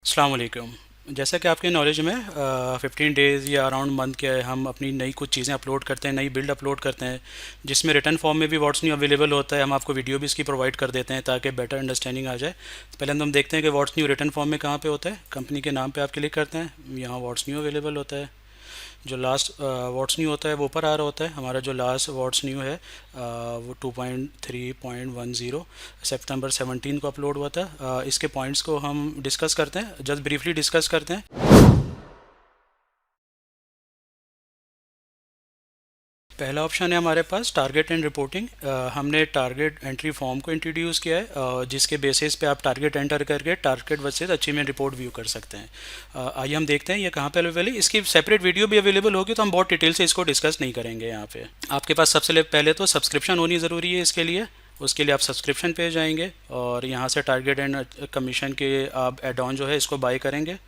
अस्सलाम वालेकुम। जैसा कि आपके नॉलेज में 15 डेज़ या अराउंड मंथ के हम अपनी नई कुछ चीज़ें अपलोड करते हैं, नई बिल्ड अपलोड करते हैं, जिसमें रिटर्न फॉर्म में भी व्हाट्स न्यू अवेलेबल होता है। हम आपको वीडियो भी इसकी प्रोवाइड कर देते हैं ताकि बेटर अंडरस्टैंडिंग आ जाए। तो पहले हम देखते हैं कि व्हाट्स न्यू रिटर्न फॉर्म में कहाँ पे होता है। कंपनी के नाम पे आप क्लिक करते हैं, यहाँ व्हाट्स न्यू अवेलेबल होता है। जो लास्ट व्हाट्स न्यू होता है वो ऊपर आ रहा होता है। हमारा जो लास्ट व्हाट्स न्यू है वो 2.3.10 सितंबर 17 को अपलोड हुआ था। इसके पॉइंट्स को हम डिस्कस करते हैं, जस्ट ब्रीफली डिस्कस करते हैं। पहला ऑप्शन है हमारे पास टारगेट एंड रिपोर्टिंग। हमने टारगेट एंट्री फॉर्म को इंट्रोड्यूस किया है, जिसके बेसिस पे आप टारगेट एंटर करके target versus achievement report view कर सकते हैं। आइए हम देखते हैं ये कहाँ पे अवेलेबल है। इसकी सेपरेट वीडियो भी अवेलेबल होगी, तो हम बहुत डिटेल से इसको डिस्कस नहीं करेंगे यहाँ पे। आपके पास सबसे पहले तो सब्सक्रिप्शन होनी ज़रूरी है इसके लिए। उसके लिए आप सब्सक्रिप्शन पे जाएंगे और यहाँ से टारगेट एंड कमीशन के आप एड ऑन जो है इसको बाय करेंगे।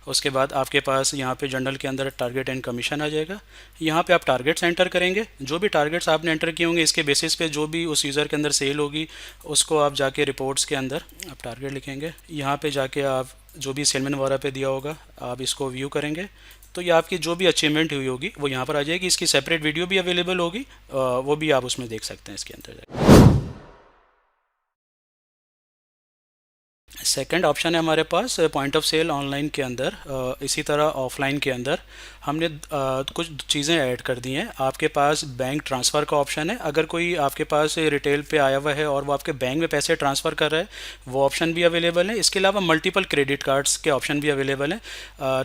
उसके बाद आपके पास यहाँ पे जनरल के अंदर टारगेट एंड कमीशन आ जाएगा। यहाँ पे आप टारगेट्स एंटर करेंगे। जो भी टारगेट्स आपने एंटर किए होंगे, इसके बेसिस पे जो भी उस यूज़र के अंदर सेल होगी उसको आप जाके रिपोर्ट्स के अंदर आप टारगेट लिखेंगे। यहाँ पे जाके आप जो भी सेलमैन वगैरह पे दिया होगा आप इसको व्यू करेंगे। तो ये आपकी जो भी अचीवमेंट हुई होगी वो यहाँ पर आ जाएगी। इसकी सेपरेट वीडियो भी अवेलेबल होगी, वो भी आप उसमें देख सकते हैं इसके अंदर। सेकंड ऑप्शन है हमारे पास पॉइंट ऑफ सेल ऑनलाइन के अंदर। इसी तरह ऑफलाइन के अंदर हमने कुछ चीज़ें ऐड कर दी हैं। आपके पास बैंक ट्रांसफ़र का ऑप्शन है। अगर कोई आपके पास रिटेल पे आया हुआ है और वो आपके बैंक में पैसे ट्रांसफ़र कर रहा है, वो ऑप्शन भी अवेलेबल है। इसके अलावा मल्टीपल क्रेडिट कार्ड्स के ऑप्शन भी अवेलेबल हैं।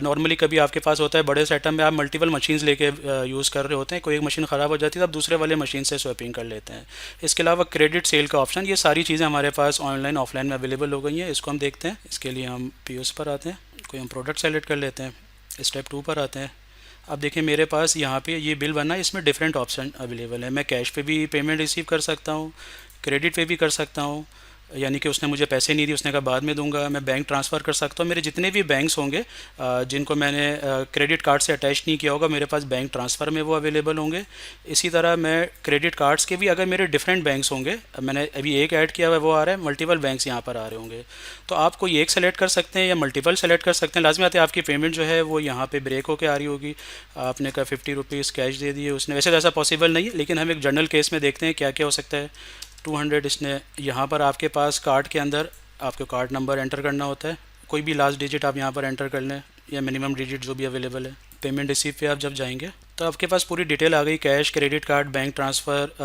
नॉर्मली कभी आपके पास होता है बड़े सेटअप में आप मल्टीपल मशीन्स लेके यूज़ कर रहे होते हैं, कोई एक मशीन ख़राब हो जाती है तो आप दूसरे वाले मशीन से स्वैपिंग कर लेते हैं। इसके अलावा क्रेडिट सेल का ऑप्शन, ये सारी चीज़ें हमारे पास ऑनलाइन ऑफलाइन में अवेलेबल हो गई हैं। इसको हम देखते हैं। इसके लिए हम पीओएस पर आते हैं, कोई हम प्रोडक्ट सेलेक्ट कर लेते हैं, स्टेप 2 पर आते हैं। अब देखिए मेरे पास यहाँ पे ये बिल बना है, इसमें डिफरेंट ऑप्शन अवेलेबल है। मैं कैश पे भी पेमेंट रिसीव कर सकता हूँ, क्रेडिट पे भी कर सकता हूँ, यानी कि उसने मुझे पैसे नहीं दिए, उसने कहा बाद में दूंगा। मैं बैंक ट्रांसफ़र कर सकता हूँ। मेरे जितने भी बैंक्स होंगे जिनको मैंने क्रेडिट कार्ड से अटैच नहीं किया होगा, मेरे पास बैंक ट्रांसफ़र में वो अवेलेबल होंगे। इसी तरह मैं क्रेडिट कार्ड्स के भी अगर मेरे डिफरेंट बैंक्स होंगे, मैंने अभी एक ऐड किया हुआ है वो आ रहा है, मल्टीपल बैंक्स यहाँ पर आ रहे होंगे। तो आप कोई एक सेलेक्ट कर सकते हैं या मल्टीपल सेलेक्ट कर सकते हैं। लाजमी आते है आपकी पेमेंट जो है वो यहाँ पे ब्रेक होकर आ रही होगी। आपने कहा 50 रुपीज़ कैश दे दिए उसने, वैसे तो ऐसा पॉसिबल नहीं है, लेकिन हम एक जनरल केस में देखते हैं क्या क्या हो सकता है। 200 इसने यहाँ पर आपके पास कार्ड के अंदर आपको कार्ड नंबर एंटर करना होता है। कोई भी लास्ट डिजिट आप यहाँ पर एंटर कर लें या मिनिमम डिजिट जो भी अवेलेबल है। पेमेंट रिसीव पे आप जब जाएंगे तो आपके पास पूरी डिटेल आ गई, cash, credit card, bank transfer,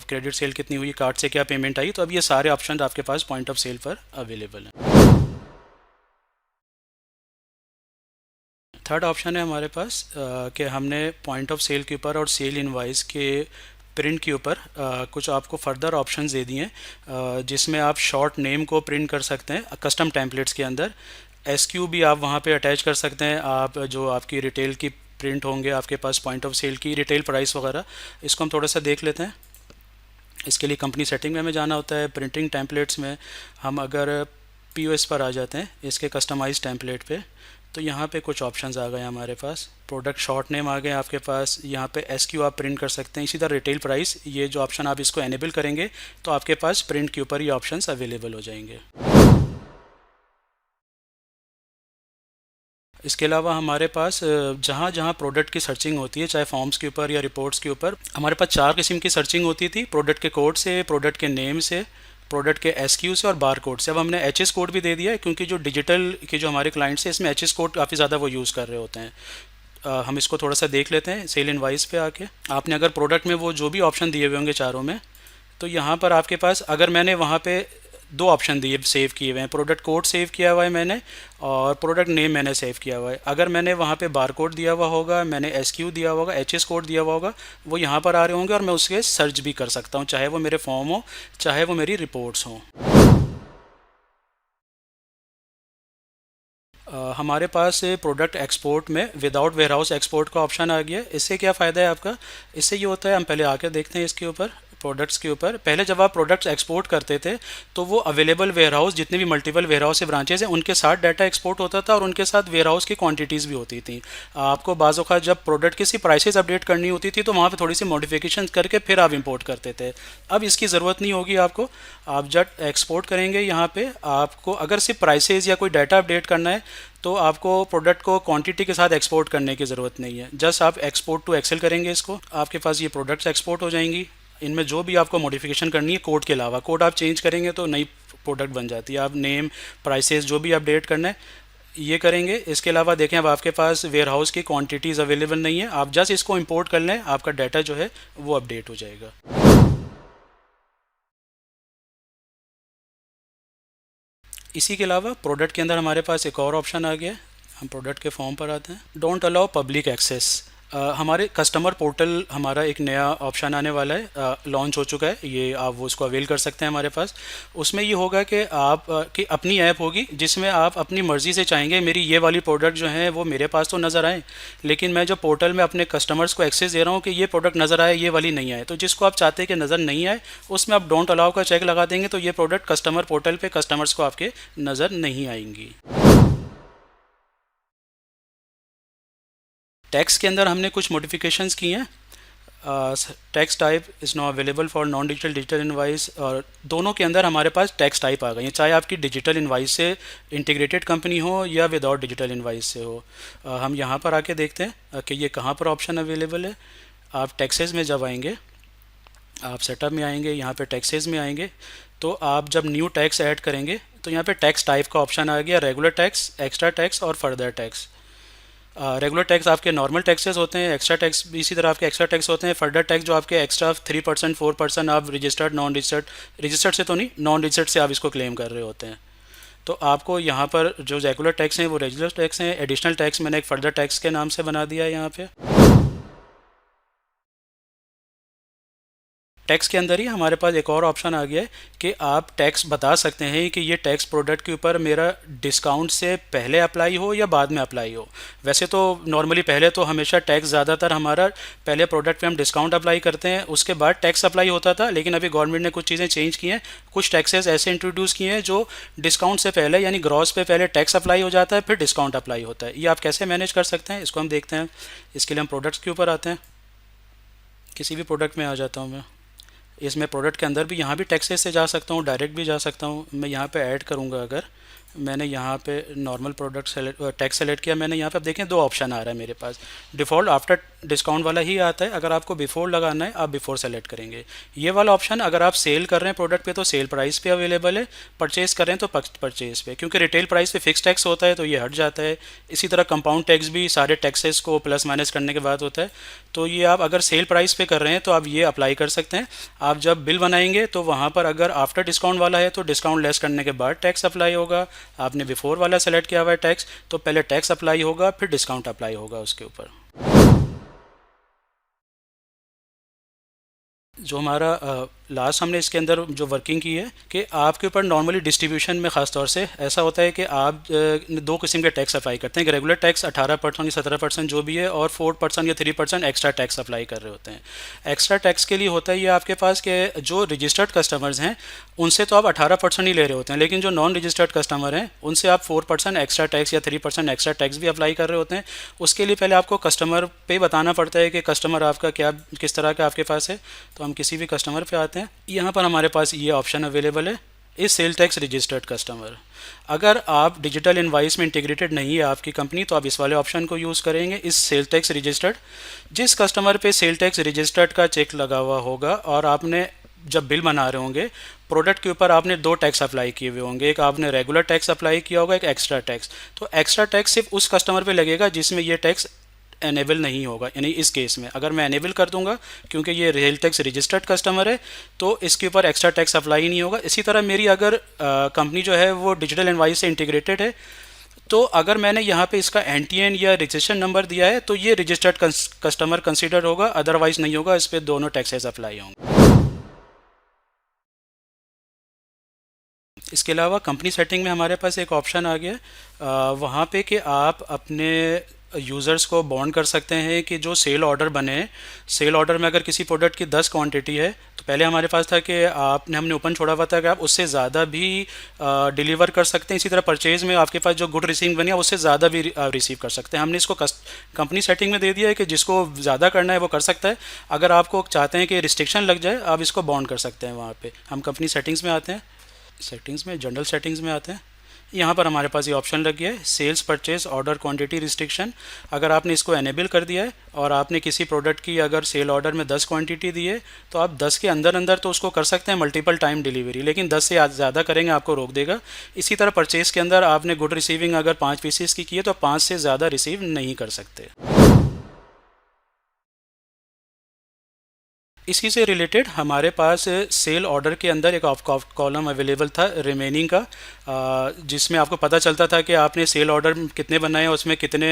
credit sale कितनी हुई, कार्ड से क्या पेमेंट आई। तो अब ये सारे ऑप्शन आपके पास पॉइंट ऑफ सेल पर अवेलेबल हैं। थर्ड ऑप्शन है हमारे पास कि हमने पॉइंट ऑफ सेल के ऊपर और सेल इनवाइस के प्रिंट के ऊपर कुछ आपको फर्दर ऑप्शंस दे दिए हैं, जिसमें आप शॉर्ट नेम को प्रिंट कर सकते हैं कस्टम टेम्पलेट्स के अंदर। एसक्यू भी आप वहाँ पे अटैच कर सकते हैं। आप जो आपकी रिटेल की प्रिंट होंगे आपके पास पॉइंट ऑफ सेल की रिटेल प्राइस वगैरह, इसको हम थोड़ा सा देख लेते हैं। इसके लिए कंपनी सेटिंग में हमें जाना होता है। प्रिंटिंग टेम्पलेट्स में हम अगर पीओएस पर आ जाते हैं, इसके कस्टमाइज टेम्पलेट पे, तो यहाँ पे कुछ ऑप्शंस आ गए हमारे पास। प्रोडक्ट शॉर्ट नेम आ गए आपके पास। यहाँ पे एसक्यू आप प्रिंट कर सकते हैं। इसी तरह रिटेल प्राइस, ये जो ऑप्शन आप इसको एनेबल करेंगे तो आपके पास प्रिंट के ऊपर ये ऑप्शंस अवेलेबल हो जाएंगे। इसके अलावा हमारे पास जहाँ जहाँ प्रोडक्ट की सर्चिंग होती है, चाहे फॉर्म्स के ऊपर या रिपोर्ट्स के ऊपर, हमारे पास 4 किस्म की सर्चिंग होती थी। प्रोडक्ट के कोड से, प्रोडक्ट के नेम से, प्रोडक्ट के एसक्यू से और बार कोड से। अब हमने एच एस कोड भी दे दिया है, क्योंकि जो डिजिटल के जो हमारे क्लाइंट्स हैं इसमें एच एस कोड काफ़ी ज़्यादा वो यूज़ कर रहे होते हैं। हम इसको थोड़ा सा देख लेते हैं। सेल इनवाइस पे आके आपने अगर प्रोडक्ट में वो जो भी ऑप्शन दिए हुए होंगे चारों में, तो यहाँ पर आपके पास अगर मैंने वहाँ पे दो ऑप्शन दिए सेव किए हुए हैं, प्रोडक्ट कोड सेव किया हुआ है मैंने और प्रोडक्ट नेम मैंने सेव किया हुआ है। अगर मैंने वहाँ पे बार कोड दिया हुआ होगा, मैंने एस क्यू दिया हुआ होगा, एच एस कोड दिया हुआ होगा, वो यहाँ पर आ रहे होंगे और मैं उसके सर्च भी कर सकता हूँ, चाहे वो मेरे फॉर्म हो चाहे वो मेरी रिपोर्ट्स हों। हमारे पास प्रोडक्ट एक्सपोर्ट में विदाउट वेयर हाउस एक्सपोर्ट का ऑप्शन आ गया है। इससे क्या फ़ायदा है आपका? इससे ये होता है, हम पहले आकर देखते हैं इसके ऊपर। प्रोडक्ट्स के ऊपर, पहले जब आप प्रोडक्ट्स एक्सपोर्ट करते थे तो वो अवेलेबल वेयरहाउस, जितने भी मल्टीपल वेयरहाउस से ब्रांचेज हैं, उनके साथ डाटा एक्सपोर्ट होता था और उनके साथ वेयरहाउस की क्वांटिटीज़ भी होती थी। आपको बाज़ औक़ात जब प्रोडक्ट की सी प्राइसेस अपडेट करनी होती थी तो वहाँ पे थोड़ी सी मॉडिफिकेशन करके फिर आप इंपोर्ट करते थे। अब इसकी ज़रूरत नहीं होगी आपको। आप जब एक्सपोर्ट करेंगे यहाँ पे, आपको अगर सिर्फ प्राइसेस या कोई डाटा अपडेट करना है तो आपको प्रोडक्ट को क्वांटिटी के साथ एक्सपोर्ट करने की ज़रूरत नहीं है। जस्ट आप एक्सपोर्ट टू एक्सेल करेंगे इसको, आपके पास ये प्रोडक्ट्स एक्सपोर्ट हो जाएंगी। इनमें जो भी आपको मॉडिफिकेशन करनी है कोड के अलावा, कोड आप चेंज करेंगे तो नई प्रोडक्ट बन जाती है। आप नेम, प्राइसेस जो भी अपडेट करना है ये करेंगे। इसके अलावा देखें, अब आपके पास वेयर हाउस की क्वांटिटीज़ अवेलेबल नहीं है, आप जस्ट इसको इंपोर्ट कर लें, आपका डाटा जो है वो अपडेट हो जाएगा। इसी के अलावा प्रोडक्ट के अंदर हमारे पास एक और ऑप्शन आ गया है। हम प्रोडक्ट के फॉर्म पर आते हैं। Don't allow public access. हमारे कस्टमर पोर्टल, हमारा एक नया ऑप्शन आने वाला है, लॉन्च हो चुका है ये, आप वो उसको अवेल कर सकते हैं हमारे पास। उसमें ये होगा कि आप कि अपनी ऐप होगी जिसमें आप अपनी मर्ज़ी से चाहेंगे मेरी ये वाली प्रोडक्ट जो है वो मेरे पास तो नज़र आए, लेकिन मैं जो पोर्टल में अपने कस्टमर्स को एक्सेस दे रहा हूँ कि ये प्रोडक्ट नज़र आए, ये वाली नहीं आए। तो जिसको आप चाहते हैं कि नज़र नहीं आए उसमें आप डोंट अलाउ का चेक लगा देंगे तो ये प्रोडक्ट कस्टमर पोर्टल पर कस्टमर्स को आपके नज़र नहीं आएंगी। टैक्स के अंदर हमने कुछ मॉडिफिकेशंस की हैं। Tax type is not available for non digital, digital invoice, और दोनों के अंदर हमारे पास टैक्स टाइप आ गई हैं, चाहे आपकी डिजिटल इनवाइस से इंटीग्रेटेड कंपनी हो या विदाउट डिजिटल इनवाइस से हो। हम यहाँ पर आके देखते हैं कि ये कहाँ पर ऑप्शन अवेलेबल है। आप टैक्सेस में जब आएंगे, आप सेटअप में आएंगे, यहाँ पे टैक्सेस में आएंगे, तो आप जब न्यू टैक्स ऐड करेंगे तो यहाँ पे टैक्स टाइप का ऑप्शन आ गया, रेगुलर टैक्स, एक्स्ट्रा टैक्स और फर्दर टैक्स। रेगुलर टैक्स आपके नॉर्मल टैक्सेस होते हैं, एक्स्ट्रा टैक्स भी इसी तरह आपके एक्स्ट्रा टैक्स होते हैं। फर्दर टैक्स जो आपके एक्स्ट्रा 3%, 4% आप रजिस्टर्ड, नॉन रजिस्टर्ड, रजिस्टर्ड से तो नहीं, नॉन रजिस्टर्ड से आप इसको क्लेम कर रहे होते हैं। तो आपको यहाँ पर जो रेगुलर टैक्स हैं वो रेगुलर टैक्स हैं, एडिशनल टैक्स मैंने एक फर्दर टैक्स के नाम से बना दिया है यहाँ पे। टैक्स के अंदर ही हमारे पास एक और ऑप्शन आ गया है कि आप टैक्स बता सकते हैं कि ये टैक्स प्रोडक्ट के ऊपर मेरा डिस्काउंट से पहले अप्लाई हो या बाद में अप्लाई हो। वैसे तो नॉर्मली पहले तो हमेशा टैक्स ज़्यादातर हमारा पहले प्रोडक्ट पे हम डिस्काउंट अप्लाई करते हैं, उसके बाद टैक्स अप्लाई होता था, लेकिन अभी गवर्नमेंट ने कुछ चीज़ें चेंज की हैं, कुछ टैक्सेस ऐसे इंट्रोड्यूस किए हैं जो डिस्काउंट से पहले यानी ग्रॉस पे पहले टैक्स अप्लाई हो जाता है फिर डिस्काउंट अप्लाई होता है। ये आप कैसे मैनेज कर सकते हैं इसको हम देखते हैं। इसके लिए हम प्रोडक्ट्स के ऊपर आते हैं, किसी भी प्रोडक्ट में आ जाता हूँ मैं। इसमें प्रोडक्ट के अंदर भी यहाँ भी टैक्सेस से जा सकता हूँ, डायरेक्ट भी जा सकता हूँ। मैं यहाँ पे ऐड करूँगा, अगर मैंने यहाँ पे normal product select, tax select किया मैंने, यहाँ पे आप देखें दो ऑप्शन आ रहा है मेरे पास। डिफ़ॉल्ट आफ्टर डिस्काउंट वाला ही आता है, अगर आपको बिफोर लगाना है आप बिफोर सेलेक्ट करेंगे। ये वाला ऑप्शन अगर आप सेल कर रहे हैं प्रोडक्ट पे तो सेल प्राइस पे अवेलेबल है, परचेज कर रहे हैं तो परचेज पे, क्योंकि रिटेल प्राइस पे फिक्स टैक्स होता है तो ये हट जाता है। इसी तरह कंपाउंड टैक्स भी सारे टैक्सेस को प्लस माइनस करने के बाद होता है, तो ये आप अगर सेल प्राइस पे कर रहे हैं तो आप ये अप्लाई कर सकते हैं। आप जब बिल बनाएंगे तो वहाँ पर अगर आफ्टर डिस्काउंट वाला है तो डिस्काउंट लेस करने के बाद टैक्स अप्लाई होगा। आपने बिफोर वाला सेलेक्ट किया हुआ है टैक्स, तो पहले टैक्स अप्लाई होगा फिर डिस्काउंट अप्लाई होगा उसके ऊपर। जो हमारा लास्ट हमने इसके अंदर जो वर्किंग की है कि आपके ऊपर नॉर्मली डिस्ट्रीब्यूशन में ख़ास तौर से ऐसा होता है कि आप दो किस्म के टैक्स अप्लाई करते हैं। रेगुलर टैक्स 18% या 17% जो भी है, और 4% या 3% एक्स्ट्रा टैक्स अप्लाई कर रहे होते हैं। एक्स्ट्रा टैक्स के लिए होता है ये आपके पास कि जो रजिस्टर्ड कस्टमर्स हैं उनसे तो आप 18% ही ले रहे होते हैं, लेकिन जो नॉन रजिस्टर्ड कस्टमर हैं उनसे आप 4% एक्स्ट्रा टैक्स या 3% एक्स्ट्रा टैक्स भी अप्लाई कर रहे होते हैं। उसके लिए पहले आपको कस्टमर पे बताना पड़ता है कि कस्टमर आपका क्या, किस तरह का आपके पास है। तो हम किसी भी कस्टमर पे आते हैं, यहाँ पर हमारे पास ये ऑप्शन अवेलेबल है, इस सेल टैक्स रजिस्टर्ड कस्टमर। अगर आप डिजिटल इनवाइस में इंटीग्रेटेड नहीं है आपकी कंपनी तो आप इस वाले ऑप्शन को यूज़ करेंगे, इस सेल टैक्स रजिस्टर्ड। जिस कस्टमर पे सेल टैक्स रजिस्टर्ड का चेक लगा हुआ होगा और आपने जब बिल बना रहे होंगे प्रोडक्ट के ऊपर आपने दो टैक्स अप्लाई किए हुए होंगे, एक आपने रेगुलर टैक्स अप्लाई किया होगा, एक एक्स्ट्रा टैक्स। तो एक्स्ट्रा टैक्स सिर्फ उस कस्टमर पे लगेगा जिसमें ये टैक्स एनेबल नहीं होगा। यानी इस केस में अगर मैं एनेबल कर दूंगा क्योंकि ये रेल टैक्स रजिस्टर्ड कस्टमर है तो इसके ऊपर एक्स्ट्रा टैक्स अप्लाई नहीं होगा। इसी तरह मेरी अगर कंपनी जो है वो डिजिटल इनवाइस से इंटीग्रेटेड है तो अगर मैंने यहाँ पे इसका एनटीएन या रजिस्ट्रेशन नंबर दिया है तो ये रजिस्टर्ड कस्टमर कंसीडर होगा, अदरवाइज नहीं होगा, इस पर दोनों टैक्सेस अप्लाई होंगे। इसके अलावा कंपनी सेटिंग में हमारे पास एक ऑप्शन आ गया वहाँ पे कि आप अपने यूज़र्स को बॉन्ड कर सकते हैं कि जो सेल ऑर्डर बने, सेल ऑर्डर में अगर किसी प्रोडक्ट की 10 क्वांटिटी है तो पहले हमारे पास था कि आपने हमने ओपन छोड़ा हुआ था कि आप उससे ज़्यादा भी डिलीवर कर सकते हैं। इसी तरह परचेज़ में आपके पास जो गुड रिसीविंग बनी है उससे ज़्यादा भी रिसीव कर सकते हैं। हमने इसको कंपनी सेटिंग में दे दिया है कि जिसको ज़्यादा करना है वो कर सकता है। अगर आपको चाहते हैं कि रिस्ट्रिक्शन लग जाए आप इसको बाउंड कर सकते हैं। वहाँ पे हम कंपनी सेटिंग्स में आते हैं, सेटिंग्स में जनरल सेटिंग्स में आते हैं। यहाँ पर हमारे पास ये ऑप्शन लग गया है sales purchase order quantity restriction. अगर आपने इसको एनेबल कर दिया है और आपने किसी प्रोडक्ट की अगर सेल ऑर्डर में 10 क्वांटिटी दी है तो आप 10 के अंदर अंदर तो उसको कर सकते हैं मल्टीपल टाइम डिलीवरी, लेकिन 10 से ज़्यादा करेंगे आपको रोक देगा। इसी तरह परचेज़ के अंदर आपने गुड रिसीविंग अगर 5 पीसीस की है तो 5 से ज़्यादा रिसीव नहीं कर सकते। इसी से रिलेटेड हमारे पास सेल ऑर्डर के अंदर एक कॉलम अवेलेबल था रिमेनिंग का, जिसमें आपको पता चलता था कि आपने सेल ऑर्डर कितने बनाए हैं, उसमें कितने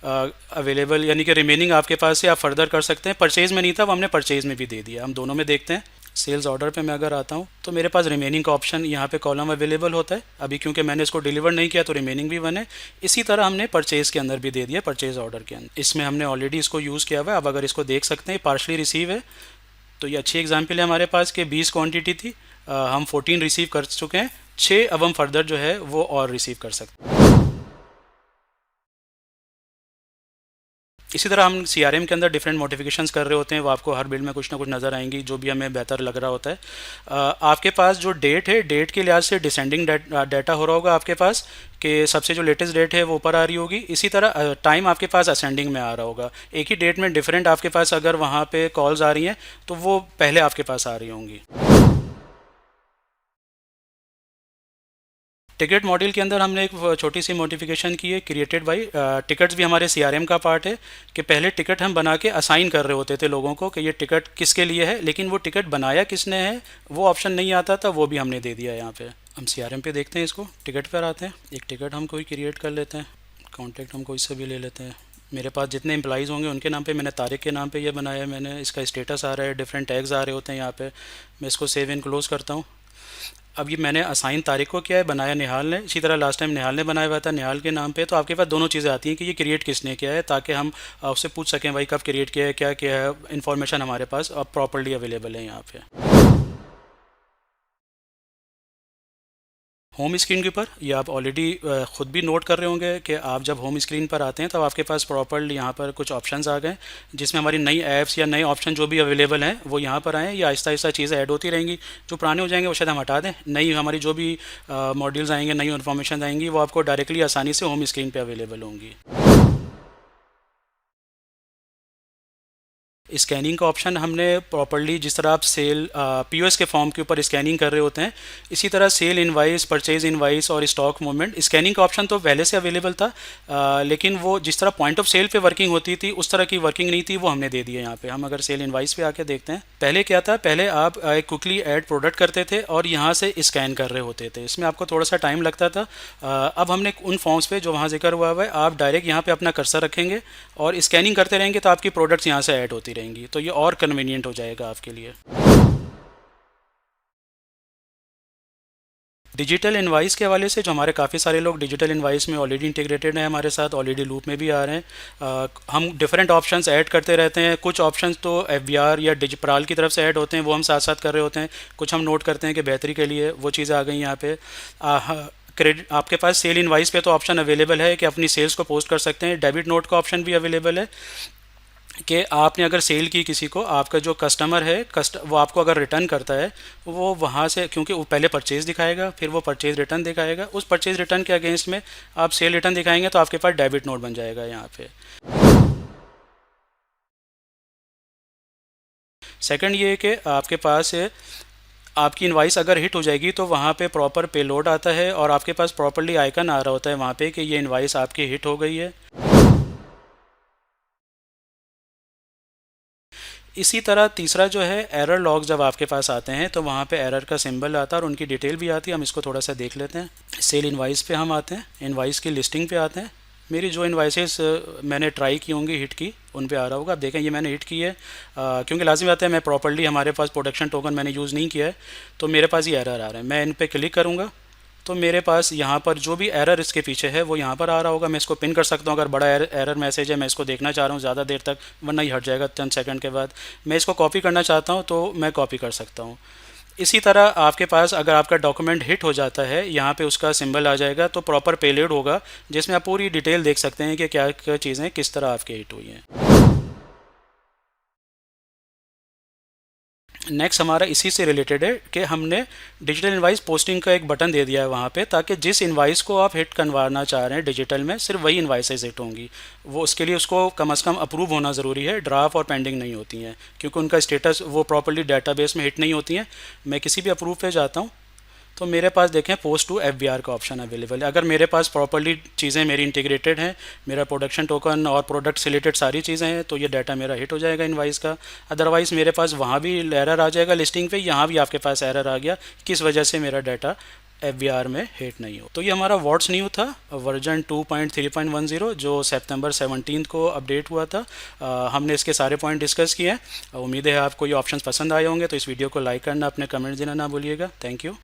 अवेलेबल यानी कि रिमेनिंग आपके पास है, आप फर्दर कर सकते हैं। परचेज़ में नहीं था वो हमने परचेज़ में भी दे दिया। हम दोनों में देखते हैं। सेल्स ऑर्डर पे मैं अगर आता हूँ तो मेरे पास रिमेनिंग का ऑप्शन यहाँ पे कॉलम अवेलेबल होता है। अभी क्योंकि मैंने इसको डिलीवर नहीं किया तो रिमेनिंग भी वन है। इसी तरह हमने परचेज़ के अंदर भी दे दिया, परचेज़ ऑर्डर के अंदर इसमें हमने ऑलरेडी इसको यूज़ किया हुआ है। अब अगर इसको देख सकते हैं पार्शली रिसीव है, तो ये अच्छी एग्जांपल है हमारे पास कि 20 क्वांटिटी थी, हम 14 रिसीव कर चुके हैं, 6 अब हम फर्दर जो है वो और रिसीव कर सकते हैं। इसी तरह हम सीआरएम के अंदर डिफरेंट मॉडिफिकेशंस कर रहे होते हैं, वो आपको हर बिल्ड में कुछ ना कुछ नज़र आएंगी जो भी हमें बेहतर लग रहा होता है। आपके पास जो डेट है, डेट के लिहाज से डिसेंडिंग डाटा हो रहा होगा आपके पास कि सबसे जो लेटेस्ट डेट है वो ऊपर आ रही होगी। इसी तरह टाइम आपके पास असेंडिंग में आ रहा होगा। एक ही डेट में डिफरेंट आपके पास अगर वहाँ पे कॉल्स आ रही हैं तो वो पहले आपके पास आ रही होंगी। टिकट मॉड्यूल के अंदर हमने एक छोटी सी मॉडिफिकेशन की है, क्रिएटेड बाई। टिकट्स भी हमारे सीआरएम का पार्ट है कि पहले टिकट हम बना के असाइन कर रहे होते थे लोगों को कि ये टिकट किसके लिए है, लेकिन वो टिकट बनाया किसने है वो ऑप्शन नहीं आता था, वो भी हमने दे दिया है यहाँ पे। हम सीआरएम पे देखते हैं इसको, टिकट पर आते हैं। एक टिकट हम कोई क्रिएट कर लेते हैं, कॉन्टैक्ट हम कोई से भी ले लेते हैं। मेरे पास जितने एम्प्लॉइज़ होंगे उनके नाम पे, मैंने तारिक के नाम पे ये बनाया है मैंने। इसका स्टेटस आ रहा है, डिफरेंट टैग्स आ रहे होते हैं यहाँ पे। मैं इसको सेव एंड क्लोज़ करता हूँ। अब ये मैंने असाइन तारीख को किया है, बनाया निहाल ने। इसी तरह लास्ट टाइम निहाल ने बनाया हुआ था निहाल के नाम पे। तो आपके पास दोनों चीज़ें आती हैं कि ये क्रिएट किसने किया है, ताकि हम उससे पूछ सकें भाई कब क्रिएट किया है, क्या किया है। इन्फॉर्मेशन हमारे पास अब प्रॉपर्ली अवेलेबल है यहाँ पे। होम स्क्रीन के ऊपर ये आप ऑलरेडी ख़ुद भी नोट कर रहे होंगे कि आप जब होम स्क्रीन पर आते हैं तो आपके पास प्रॉपर्ली यहाँ पर कुछ ऑप्शंस आ गए, जिसमें हमारी नई ऐप्स या नए ऑप्शन जो भी अवेलेबल हैं वो यहाँ पर आएँ। या आहिस्ता आहिस्ता चीज़ें ऐड होती रहेंगी। जो पुराने हो जाएंगे वो शायद हम हटा दें, नई हमारी जो भी मॉड्यूल्स आएंगे, नई इन्फॉर्मेशन आएंगी, वो आपको डायरेक्टली आसानी से होम स्क्रीन पर अवेलेबल होंगी। स्कैनिंग का ऑप्शन हमने प्रॉपर्ली, जिस तरह आप सेल पीओएस के फॉर्म के ऊपर स्कैनिंग कर रहे होते हैं, इसी तरह सेल इनवाइस, परचेज इनवाइस और स्टॉक मूवमेंट, स्कैनिंग का ऑप्शन तो पहले से अवेलेबल था, लेकिन वो जिस तरह पॉइंट ऑफ सेल पे वर्किंग होती थी उस तरह की वर्किंग नहीं थी, वो हमने दे दिया यहाँ पे। हम अगर सेल इनवाइस पे आके देखते हैं, पहले क्या था, पहले आप क्विकली ऐड प्रोडक्ट करते थे और यहाँ से स्कैन कर रहे होते थे, इसमें आपको थोड़ा सा टाइम लगता था। अब हमने उन फॉर्म्स पे जो वहाँ जिक्र हुआ हुआ है, आप डायरेक्ट यहाँ पे अपना कर्सर रखेंगे और स्कैनिंग करते रहेंगे तो आपकी प्रोडक्ट्स यहाँ से ऐड होती रहेंगी, तो ये और कन्वीनियंट हो जाएगा आपके लिए। डिजिटल इनवाइस के हवाले से, जो हमारे काफ़ी सारे लोग डिजिटल इनवाइस में ऑलरेडी इंटीग्रेटेड हैं हमारे साथ, ऑलरेडी लूप में भी आ रहे हैं। हम डिफरेंट ऑप्शंस ऐड करते रहते हैं। कुछ ऑप्शंस तो एफबीआर या डिजिप्राल की तरफ से ऐड होते हैं, वो हम साथ साथ कर रहे होते हैं। कुछ हम नोट करते हैं कि बेहतरी के लिए वो चीज़ें आ गई यहाँ पे। क्रेडिट आपके पास सेल इनवाइस पे तो ऑप्शन अवेलेबल है कि अपनी सेल्स को पोस्ट कर सकते हैं। डेबिट नोट का ऑप्शन भी अवेलेबल है कि आपने अगर सेल की किसी को, आपका जो कस्टमर है वो आपको अगर रिटर्न करता है, वो वहाँ से, क्योंकि वो पहले परचेज़ दिखाएगा फिर वो परचेज़ रिटर्न दिखाएगा, उस परचेज़ रिटर्न के अगेंस्ट में आप सेल रिटर्न दिखाएंगे तो आपके पास डेबिट नोट बन जाएगा यहाँ पे। सेकंड ये है कि आपके पास आपकी इनवाइस अगर हिट हो जाएगी तो वहाँ पे प्रॉपर पेलोड आता है और आपके पास प्रॉपर्ली आइकन आ रहा होता है वहाँ पे कि ये इनवाइस आपकी हिट हो गई है। इसी तरह तीसरा जो है, एरर लॉग जब आपके पास आते हैं तो वहाँ पे एरर का सिंबल आता है और उनकी डिटेल भी आती है। हम इसको थोड़ा सा देख लेते हैं। सेल इनवाइस पे हम आते हैं, इनवाइस की लिस्टिंग पे आते हैं। मेरी जो इनवाइसेस मैंने ट्राई की होंगी हिट की, उन पे आ रहा होगा। आप देखें ये मैंने हिट की है, क्योंकि लाजिम बात है मैं प्रॉपर्ली, हमारे पास प्रोडक्शन टोकन मैंने यूज़ नहीं किया है तो मेरे पास ये एरर आ रहा है। मैं इन पर क्लिक करूँगा तो मेरे पास यहाँ पर जो भी एरर इसके पीछे है वो यहाँ पर आ रहा होगा। मैं इसको पिन कर सकता हूँ, अगर बड़ा एरर मैसेज है मैं इसको देखना चाह रहा हूँ ज़्यादा देर तक, वरना ही हट जाएगा 10 सेकंड के बाद। मैं इसको कॉपी करना चाहता हूँ तो मैं कॉपी कर सकता हूँ। इसी तरह आपके पास अगर आपका डॉक्यूमेंट हिट हो जाता है, यहाँ पे उसका सिंबल आ जाएगा, तो प्रॉपर पेलोड होगा जिसमें आप पूरी डिटेल देख सकते हैं कि क्या क्या चीज़ें किस तरह आपके हिट हुई हैं। नेक्स्ट हमारा इसी से रिलेटेड है कि हमने डिजिटल इनवाइस पोस्टिंग का एक बटन दे दिया है वहाँ पे, ताकि जिस इनवाइस को आप हिट करवाना चाह रहे हैं डिजिटल में सिर्फ वही इनवाइसेज हिट होंगी। वो उसके लिए उसको कम से कम अप्रूव होना ज़रूरी है, ड्राफ्ट और पेंडिंग नहीं होती हैं, क्योंकि उनका स्टेटस वो प्रॉपर्ली डाटाबेस में हिट नहीं होती हैं। मैं किसी भी अप्रूव पे जाता हूँ तो मेरे पास देखें पोस्ट टू एफबीआर का ऑप्शन अवेलेबल है। अगर मेरे पास प्रॉपर्ली चीज़ें मेरी इंटीग्रेटेड हैं, मेरा प्रोडक्शन टोकन और प्रोडक्ट से रिलेटेड सारी चीज़ें हैं, तो ये डाटा मेरा हिट हो जाएगा इनवाइस का। अदरवाइज़ मेरे पास वहाँ भी एरर आ जाएगा लिस्टिंग पे, यहाँ भी आपके पास एरर आ गया किस वजह से मेरा डाटा एफ में हिट नहीं हो। तो ये हमारा व्हाट्स न्यू था वर्जन 2.3.10 जो सितंबर 17 को अपडेट हुआ था। हमने इसके सारे पॉइंट डिस्कस किए हैं। उम्मीद है आपको ये ऑप्शंस पसंद आए होंगे, तो इस वीडियो को लाइक करना, अपने कमेंट्स देना ना भूलिएगा। Thank you.